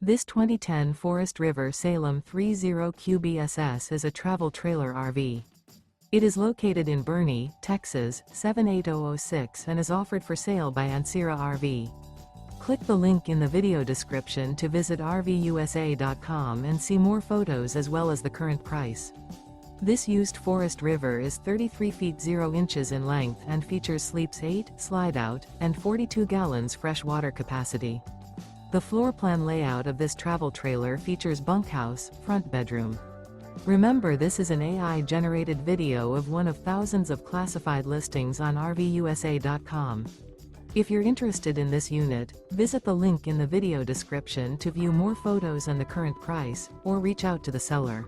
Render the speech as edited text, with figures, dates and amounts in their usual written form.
This 2010 Forest River Salem 30QBSS is a travel trailer RV. It is located in Boerne, Texas, 78006 and is offered for sale by Ancira RV. Click the link in the video description to visit RVUSA.com and see more photos as well as the current price. This used Forest River is 33 feet 0 inches in length and features sleeps 8, Slideout, and 42 gallons fresh water capacity. The floor plan layout of this travel trailer features bunkhouse, front bedroom. Remember, this is an AI-generated video of one of thousands of classified listings on RVUSA.com. If you're interested in this unit, visit the link in the video description to view more photos and the current price, or reach out to the seller.